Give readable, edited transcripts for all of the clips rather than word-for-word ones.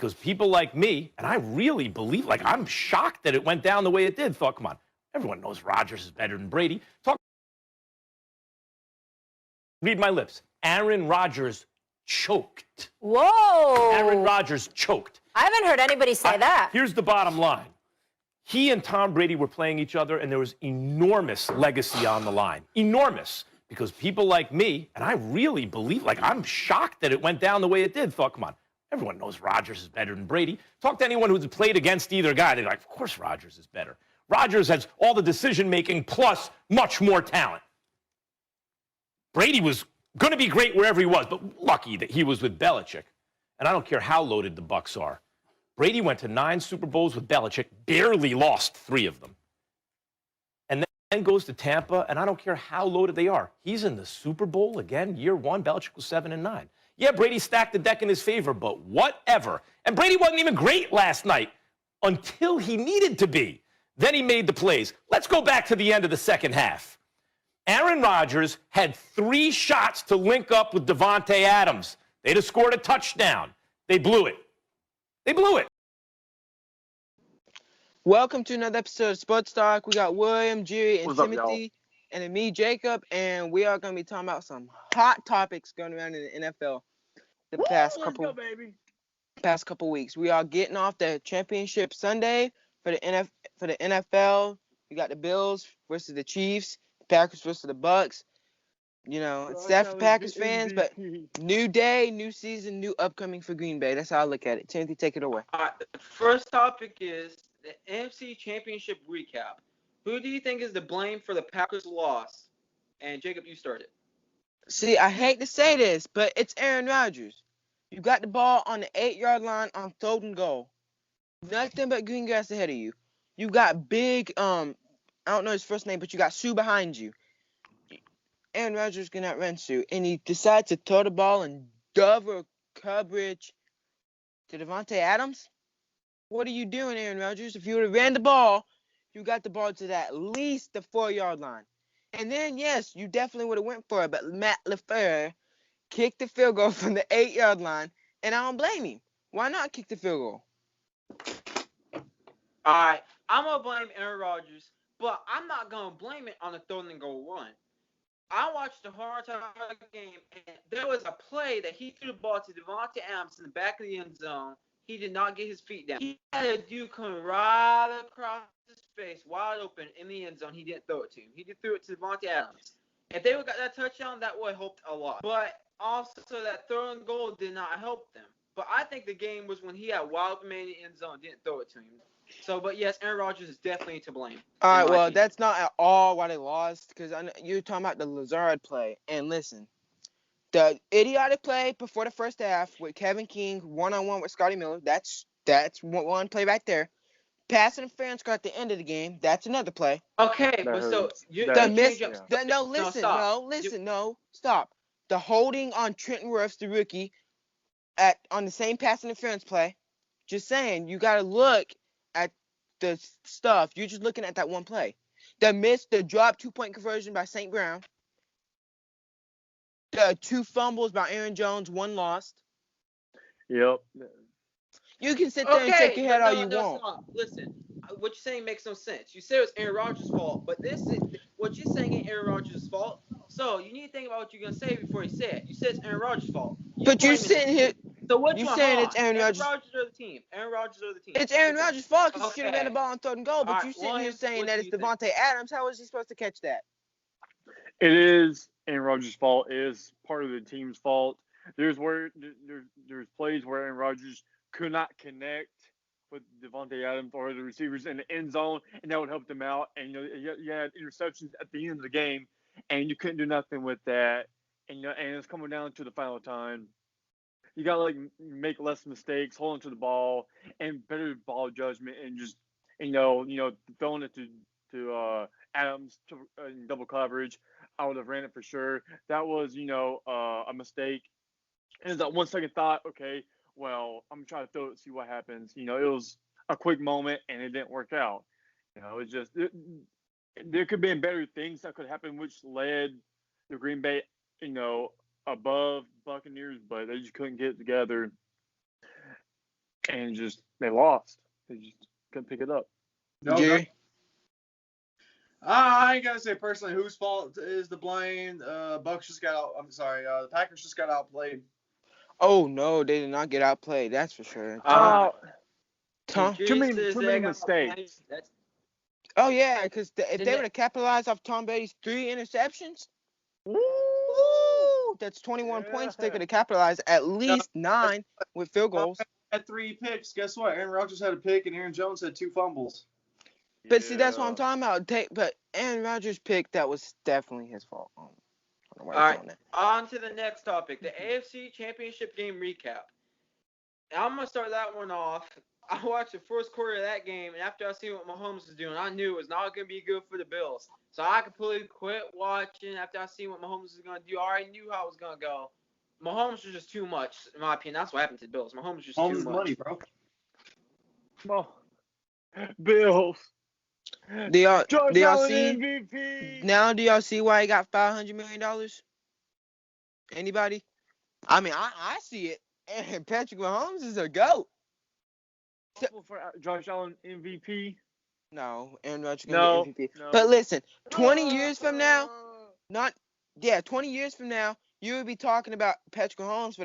because people like me, and I really believe, like, I'm shocked that it went down the way it did, thought, come on, everyone knows Rodgers is better than Brady. Read my lips. Aaron Rodgers choked. Whoa. Aaron Rodgers choked. I haven't heard anybody say that. Here's the bottom line. He and Tom Brady were playing each other, and there was enormous legacy on the line. Enormous. Because people like me, and I really believe, like, I'm shocked that it went down the way it did, thought, come on, everyone knows Rodgers is better than Brady. Talk to anyone who's played against either guy. They're like, of course Rodgers is better. Rodgers has all the decision-making plus much more talent. Brady was going to be great wherever he was, but lucky that he was with Belichick. And I don't care how loaded the Bucs are. Brady went to 9 Super Bowls with Belichick, barely lost 3 of them. And then goes to Tampa, and I don't care how loaded they are. He's in the Super Bowl again, year 1. Belichick was 7-9. Yeah, Brady stacked the deck in his favor, but whatever. And Brady wasn't even great last night until he needed to be. Then he made the plays. Let's go back to the end of the second half. Aaron Rodgers had 3 shots to link up with Davante Adams. They'd have scored a touchdown. They blew it. They blew it. Welcome to another episode of Sports Talk. We got William, Jerry, and What's up, Timothy, and then me, Jacob, and we are going to be talking about some hot topics going around in the NFL the past couple weeks. We are getting off the championship Sunday for the NFL. We got the Bills versus the Chiefs, the Packers versus the Bucks. You know, it's sad for Packers fans, but new day, new season, new upcoming for Green Bay. That's how I look at it. Timothy, take it away. All right, the first topic is the NFC Championship recap. Who do you think is to blame for the Packers' loss? And Jacob, you started. See, I hate to say this, but it's Aaron Rodgers. You got the ball on the 8-yard line on 3rd and goal. Nothing but green grass ahead of you. You got big, I don't know his first name, but you got Sue behind you. Aaron Rodgers cannot run Sue, and he decides to throw the ball in double coverage to Davante Adams. What are you doing, Aaron Rodgers? If you would have ran the ball, you got the ball to at least the 4-yard line. And then, yes, you definitely would have went for it, but Matt LaFleur kicked the field goal from the 8-yard line, and I don't blame him. Why not kick the field goal? All right, I'm going to blame Aaron Rodgers, but I'm not going to blame it on the 3rd and goal run. I watched the whole entire game, and there was a play that he threw the ball to Davante Adams in the back of the end zone. He did not get his feet down. He had a dude come right across his face, wide open in the end zone. He didn't throw it to him. He just threw it to Davante Adams. If they would have got that touchdown, that would have helped a lot. But also, that 3rd and goal did not help them. But I think the game was when he had wide open man in the end zone and didn't throw it to him. So, but yes, Aaron Rodgers is definitely to blame. All right, well, that's not at all why they lost, because you're talking about the Lazard play. And listen, the idiotic play before the first half with Kevin King one-on-one with Scotty Miller, that's one play right there. Pass interference at the end of the game, that's another play. Okay, but so stop. The holding on Trenton Wirfs, the rookie, on the same pass interference play. Just saying, you got to look at the stuff. You're just looking at that one play. The drop 2-point conversion by St. Brown. The 2 fumbles by Aaron Jones, 1 lost. Yep. You can sit there and shake your head all you want. Stop. Listen, what you're saying makes no sense. You said it was Aaron Rodgers' fault, but what you're saying ain't Aaron Rodgers' fault. So you need to think about what you're gonna say before you say it. You said it's Aaron Rodgers' fault. But you're sitting here. So what you saying it's Aaron Rodgers? Aaron Rodgers or the team? Aaron Rodgers or the team? It's Aaron Rodgers' fault because he should have ran the ball on 3rd and goal. But you sitting here saying that it's Davante Adams. How was he supposed to catch that? It is Aaron Rodgers' fault. It is part of the team's fault. There's plays where Aaron Rodgers could not connect with Davante Adams or the receivers in the end zone, and that would help them out. And you had interceptions at the end of the game, and you couldn't do nothing with that. And and it's coming down to the final time. You gotta make less mistakes, hold on to the ball, and better ball judgment, and just throwing it to Adams in double coverage. I would have ran it for sure. That was a mistake. And that 1 second thought, okay, well, I'm trying to throw it, see what happens. It was a quick moment and it didn't work out. It's just there could have been better things that could happen, which led the Green Bay, above Buccaneers, but they just couldn't get it together. and they lost. They just couldn't pick it up. No, Jerry? I ain't gonna say personally whose fault is the blame. Bucks just got out. I'm sorry. The Packers just got outplayed. Oh no, they did not get outplayed. That's for sure. Tom? Too many mistakes. Oh yeah, because if Didn't they it- would have capitalized off Tom Brady's 3 interceptions, woo, that's 21 points. They could have capitalized at least 9 with field goals. Had 3 picks. Guess what? Aaron Rodgers had a pick and Aaron Jones had 2 fumbles. But see, that's what I'm talking about. But Aaron Rodgers' pick, that was definitely his fault. I don't know why All he's right, doing that. on to the next topic, the AFC Championship game recap. And I'm going to start that one off. I watched the first quarter of that game, and after I seen what Mahomes was doing, I knew it was not going to be good for the Bills. So I completely quit watching after I seen what Mahomes was going to do. I already knew how it was going to go. Mahomes was just too much, in my opinion. That's what happened to the Bills. Mahomes was just Holmes too is much. money, bro. Well, Bills. Do y'all Allen see? MVP. Now, do y'all see why he got $500 million? Anybody? I mean, I see it. And Patrick Mahomes is a GOAT. For Josh Allen MVP. No, Aaron Rodgers No, gonna get MVP. no. But listen, 20 years from now, 20 years from now, you will be talking about Patrick Mahomes for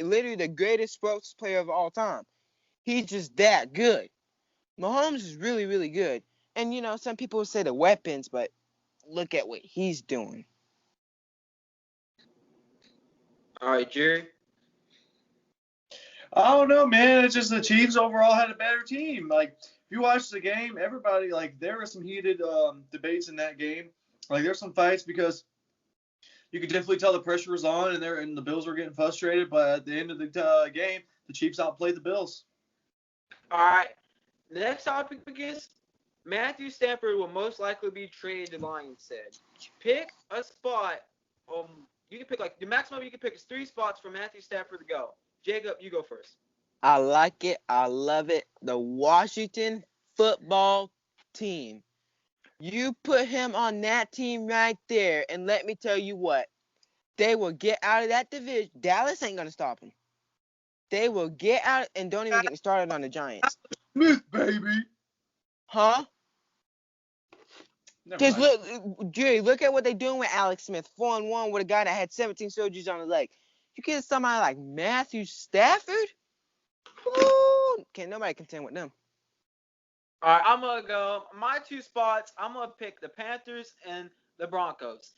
literally the greatest sports player of all time. He's just that good. Mahomes is really, really good. And you know, some people will say the weapons, but look at what he's doing. All right, Jerry. I don't know, man. It's just the Chiefs overall had a better team. Like, if you watch the game, everybody, like, there were some heated debates in that game. Like, there's some fights because you could definitely tell the pressure was on and the Bills were getting frustrated. But at the end of the game, the Chiefs outplayed the Bills. All right. The next topic is Matthew Stanford will most likely be traded, the Lions said. Pick a spot. You can pick, like, the maximum you can pick is 3 spots for Matthew Stanford to go. Jacob, you go first. I like it. I love it. The Washington football team. You put him on that team right there, and let me tell you what. They will get out of that division. Dallas ain't going to stop him. They will get out, and don't even get me started on the Giants. Smith, baby. Huh? Never Because mind. look, Jerry, look at what they're doing with Alex Smith. 4-1 with a guy that had 17 surgeries on his leg. You get somebody like Matthew Stafford? Ooh, can't nobody contend with them. All right, I'm going to go. My 2 spots, I'm going to pick the Panthers and the Broncos.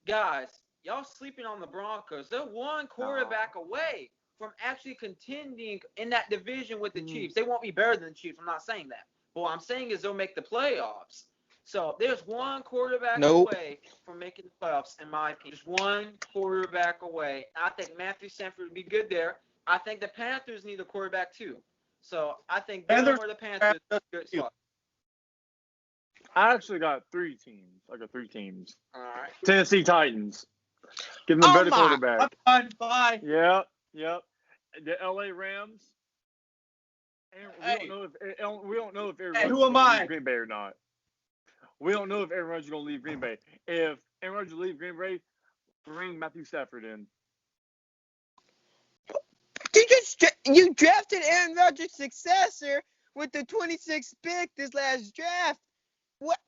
Guys, y'all sleeping on the Broncos. They're 1 quarterback away from actually contending in that division with the Chiefs. They won't be better than the Chiefs. I'm not saying that. But what I'm saying is they'll make the playoffs. So there's 1 quarterback away from making the playoffs, in my opinion. Just 1 quarterback away. I think Matthew Stanford would be good there. I think the Panthers need a quarterback too. So I think them or the Panthers are good spot. I actually got 3 teams. I got 3 teams. All right. Tennessee Titans. Give them a better quarterback. Bye. Yep. The LA Rams. And we don't know if Aaron Rodgers who am gonna I? leave Green Bay or not. We don't know if Aaron Rodgers is going to leave Green Bay. If Aaron Rodgers leaves Green Bay, bring Matthew Stafford in. You drafted Aaron Rodgers' successor with the 26th pick this last draft. What?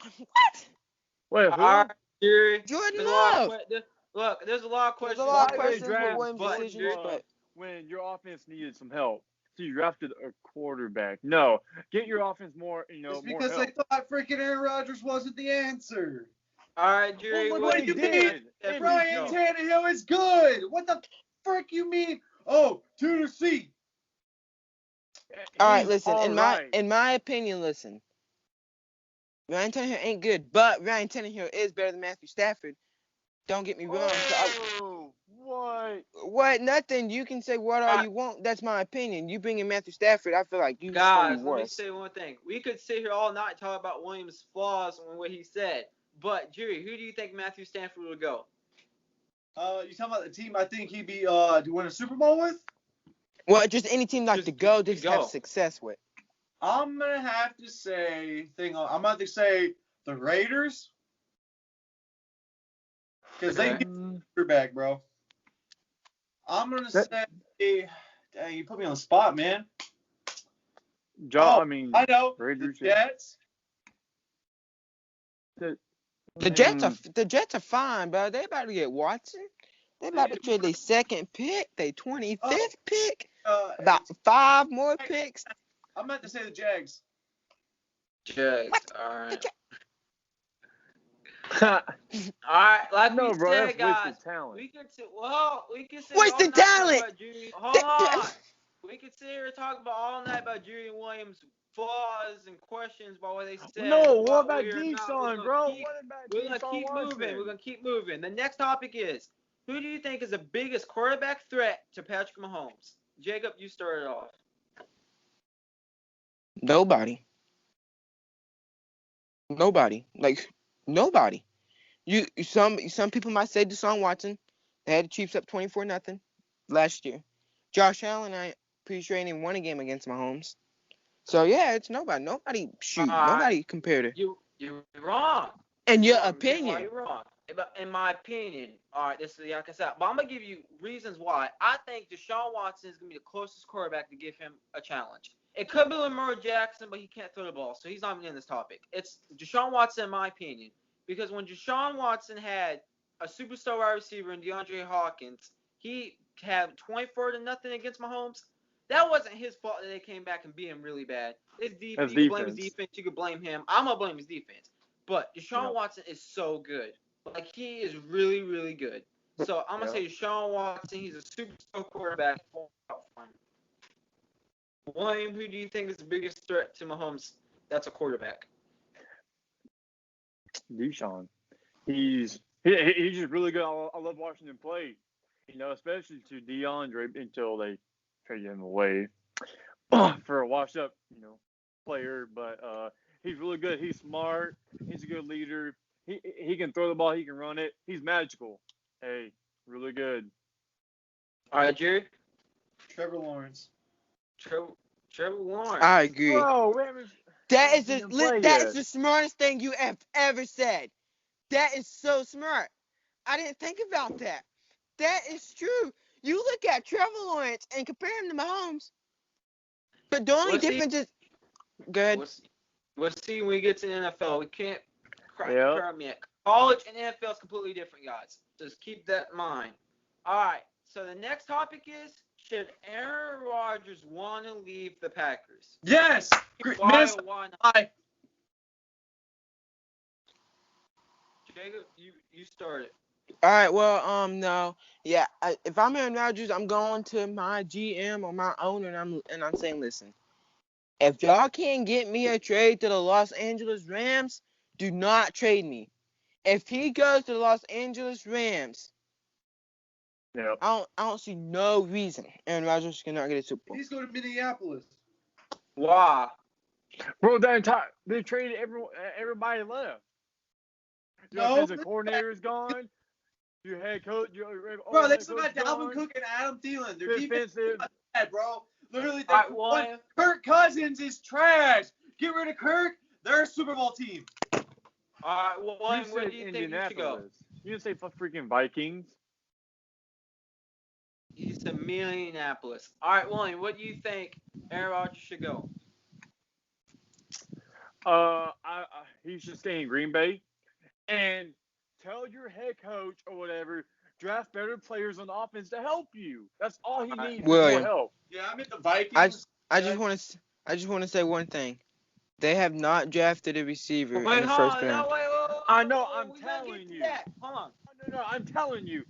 Wait, who? All right, Jerry. Jordan There's a lot Love. there's a lot of There's questions. a lot of Why they questions with draft Williams' Jordan decisions, Love but when your offense needed some help? So you drafted a quarterback. No, get your offense more, It's more because help. they thought freaking Aaron Rodgers wasn't the answer. All right, Jerry. Well, look what what do he you did. mean? Ryan Tannehill is good. What the frick you mean? Oh, Tennessee. all right, He's listen. all right. In my opinion, listen. Ryan Tannehill ain't good, but Ryan Tannehill is better than Matthew Stafford. Don't get me wrong. What? Nothing. You can say what all you want. That's my opinion. You bring in Matthew Stafford, I feel like you're gonna Guys, be let me worse. say one thing. We could sit here all night talking about Williams' flaws and what he said. But Jerry, who do you think Matthew Stanford would go? You talking about the team I think he'd be to win a Super Bowl with? Well, just any team like Just to go, to just have go. success with. I'm gonna have to say the Raiders. Because they get quarterback, bro. I'm gonna say, dang, you put me on the spot, man. I know. Raiders. The Jets. The Jets are fine, bro. They about to get Watson. They about to trade their second pick, their 25th pick, about 5 more picks. I meant to say the Jags. Jags. What? All right. The All right. Like No, we bro, said, that's guys, wasted talent. we could say Wasted all night talent. about Julian. Hold on. We could sit here and talk about all night about Julian Williams' flaws and questions about what they said. No, what but about we're not. Deshaun, bro? What about We're gonna Deshaun keep moving. Watson? We're gonna keep moving. The next topic is: who do you think is the biggest quarterback threat to Patrick Mahomes? Jacob, you started off. Nobody. Like nobody. Some people might say Deshaun Watson. They had the Chiefs up 24-0 last year. Josh Allen, I'm pretty sure ain't even won a game against Mahomes. So yeah, it's nobody. Nobody compared to. You're wrong. In your Why opinion. you're wrong. In my opinion, all right, this is like I said, but I'm gonna give you reasons why. I think Deshaun Watson is gonna be the closest quarterback to give him a challenge. It could be Lamar Jackson, but he can't throw the ball, so he's not even in this topic. It's Deshaun Watson, in my opinion, because when Deshaun Watson had a superstar wide receiver in DeAndre Hopkins, he had 24-0 against Mahomes. That wasn't his fault that they came back and beat him really bad. It's defense. You can blame his defense. You can blame him. I'm gonna blame his defense. But Deshaun Watson is so good. Like, he is really, really good. So I'm gonna say Deshaun Watson. He's a superstar quarterback. William, who do you think is the biggest threat to Mahomes? That's a quarterback. Deshaun. He's just really good. I love watching him play. Especially to DeAndre until they traded him away for a washed-up, player. But he's really good. He's smart. He's a good leader. He can throw the ball. He can run it. He's magical. Hey, really good. All right, Jerry. Trevor Lawrence. Trevor Lawrence. I agree. Bro, that is the smartest thing you have ever said. That is so smart. I didn't think about that. That is true. You look at Trevor Lawrence and compare him to Mahomes. But the only difference is good. We'll see when we get to the NFL. We can't crowd me. College and NFL is completely different, guys. Just keep that in mind. All right. So the next topic is: should Aaron Rodgers want to leave the Packers? Yes. Why not? Jacob, you started. All right. Well, no. Yeah. If I'm Aaron Rodgers, I'm going to my GM or my owner, and I'm saying, listen, if y'all can't get me a trade to the Los Angeles Rams, do not trade me. If he goes to the Los Angeles Rams, I don't see no reason Aaron Rodgers cannot get a Super Bowl. He's going to Minneapolis. Why? Bro, they traded everybody left. Your offensive coordinator is gone. Your head coach. Bro, they still got Dalvin Cook and Adam Thielen. Their defense is bad, bro. Literally, Kirk Cousins is trash. Get rid of Kirk. They're a Super Bowl team. All right, well, where do you think you should go? You didn't say freaking Vikings. He said Minneapolis. All right, William, what do you think Aaron Rodgers should go? He should stay in Green Bay and tell your head coach or whatever, draft better players on offense to help you. That's all he needs. More help. Yeah, I'm at the Vikings. I just want to say one thing. They have not drafted a receiver in the first round. I know. I'm telling you. Hold on. No. I'm telling you.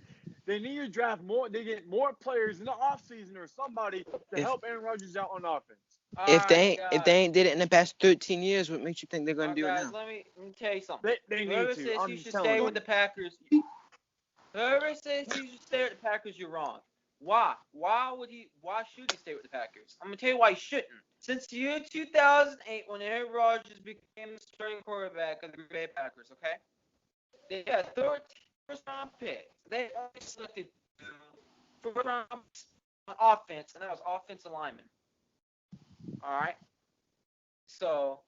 They need to draft more. They get more players in the offseason or somebody to help Aaron Rodgers out on offense. If they ain't did it in the past 13 years, what makes you think they're going to do it now? Let me tell you something. They need Whoever to. says I'm you should telling stay you. with the Packers, whoever says you should stay with the Packers, you're wrong. Why? Why should he stay with the Packers? I'm going to tell you why he shouldn't. Since the year 2008, when Aaron Rodgers became the starting quarterback of the Green Bay Packers, okay? They had 13 first-round picks. They only selected 2 first-round picks on offense, and that was offensive linemen. All right? So,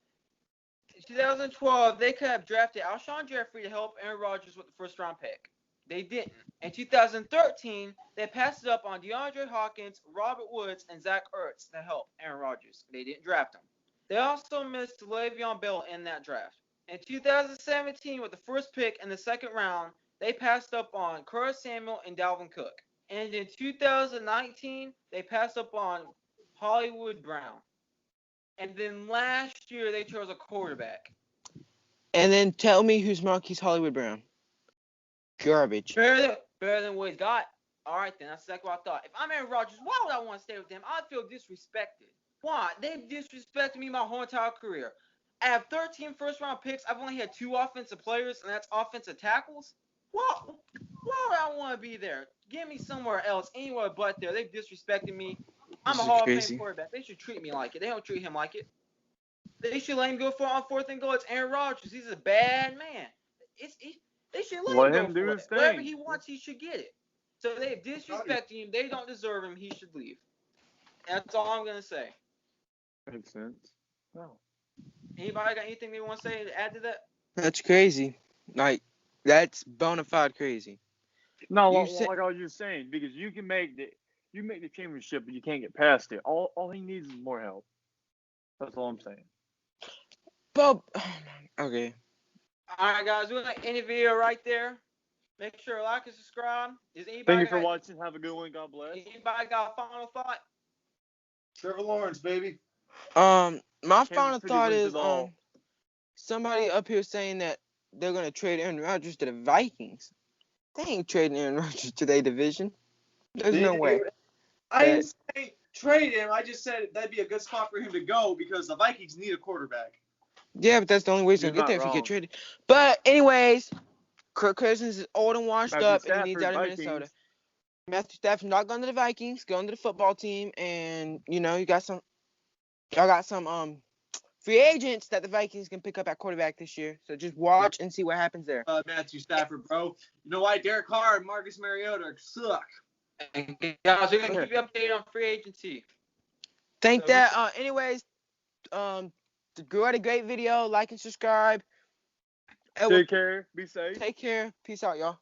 in 2012, they could have drafted Alshon Jeffrey to help Aaron Rodgers with the first-round pick. They didn't. In 2013, they passed it up on DeAndre Hopkins, Robert Woods, and Zach Ertz to help Aaron Rodgers. They didn't draft him. They also missed Le'Veon Bell in that draft. In 2017, with the first pick in the second round, they passed up on Curtis Samuel and Dalvin Cook. And in 2019, they passed up on Hollywood Brown. And then last year, they chose a quarterback. And then tell me who's Marquise Hollywood Brown. Garbage. Better than what he's got. All right, then. That's exactly what I thought. If I'm Aaron Rodgers, why would I want to stay with them? I'd feel disrespected. Why? They've disrespected me my whole entire career. I have 13 first-round picks. I've only had 2 offensive players, and that's offensive tackles. Why would I want to be there? Give me somewhere else, anywhere but there. They've disrespected me. I'm a Hall of Fame quarterback. They should treat me like it. They don't treat him like it. They should let him go for on 4th and goal. It's Aaron Rodgers. He's a bad man. They should let him go for it. Whatever he wants, he should get it. So they've disrespected him. They don't deserve him. He should leave. That's all I'm going to say. Makes sense. No. Anybody got anything they want to say to add to that? That's crazy. Like, that's bona fide crazy. No, You like, said- like I was just saying, because you can make the championship, but you can't get past it. All he needs is more help. That's all I'm saying. But okay. All right, guys. We're going to end the video right there. Make sure to like and subscribe. Thank you for watching. Have a good one. God bless. Anybody got a final thought? Trevor Lawrence, baby. My Kansas final City thought wins is it all. somebody up here saying that they're gonna trade Aaron Rodgers to the Vikings. They ain't trading Aaron Rodgers to their division. There's no way. I didn't say trade him. I just said that'd be a good spot for him to go because the Vikings need a quarterback. Yeah, but that's the only way he's You're gonna get there not if he wrong. get traded. But anyways, Kirk Cousins is old and washed Matthew up, and he needs Stafford, out of Vikings. Minnesota. Matthew Stafford not going to the Vikings, going to the football team, and y'all got some free agents that the Vikings can pick up at quarterback this year. So just watch and see what happens there. Matthew Stafford, bro. You know why? Derek Carr and Marcus Mariota suck. And guys, we're going to keep you updated on free agency. Think that. Anyways, go at a great video. Like and subscribe. Take care. Be safe. Take care. Peace out, y'all.